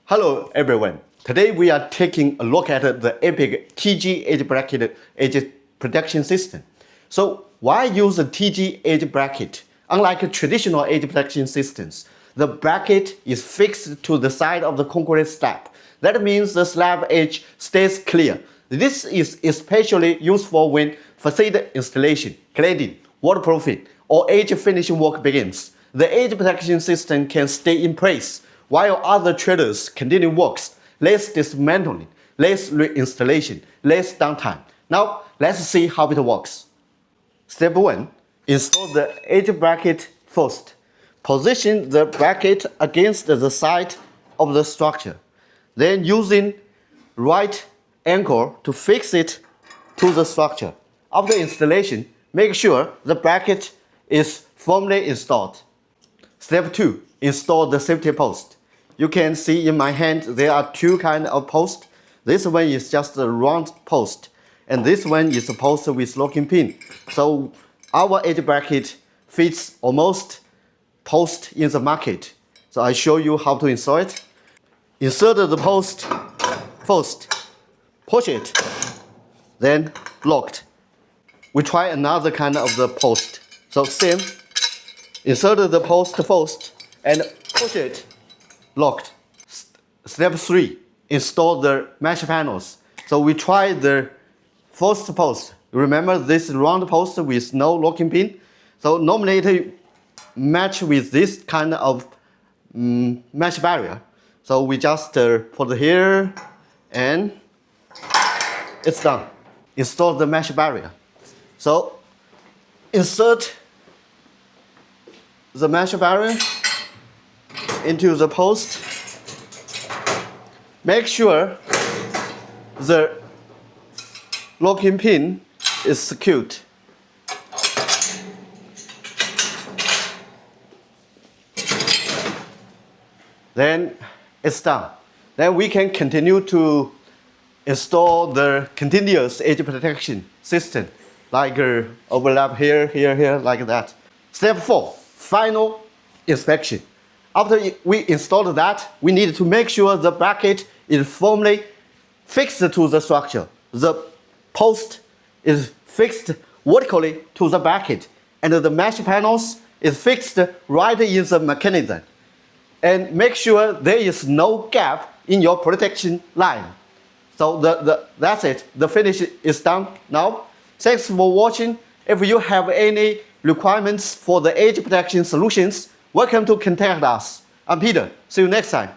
Hello everyone. Today we are taking a look at the epic TG edge bracket edge protection system. So why use a TG edge bracket? Unlike traditional edge protection systems, the bracket is fixed to the side of the concrete slab. That means the slab edge stays clear. This is especially useful when facade installation, cladding, waterproofing, or edge finishing work begins. The edge protection system can stay in place while other traders continue works. Less dismantling, less reinstallation, less downtime. Now, let's see how it works. Step 1. Install the edge bracket first. Position the bracket against the side of the structure. Then using right angle to fix it to the structure. After installation, make sure the bracket is firmly installed. Step 2. Install the safety post. You can see in my hand there are two kinds of posts. This one is just a round post, and this one is a post with locking pin. So our edge bracket fits almost post in the market. So I show you how to install it. Insert the post first, push it, then locked. We try another kind of the post. So same, insert the post first and push it, locked. Step 3, install the mesh panels. So we try the first post. Remember this round post with no locking pin? So normally it match with this kind of mesh barrier. So we just put here and it's done. Install the mesh barrier. So insert the mesh barrier into the post. Make sure the locking pin is secured. Then it's done. Then we can continue to install the continuous edge protection system, like overlap here, here, here, like that. Step 4, final inspection. After we installed that, we need to make sure the bracket is firmly fixed to the structure. The post is fixed vertically to the bracket, and the mesh panels is fixed right in the mechanism. And make sure there is no gap in your protection line. So that's it. The finish is done now. Thanks for watching. If you have any requirements for the edge protection solutions, welcome to contact us. I'm Peter. See you next time.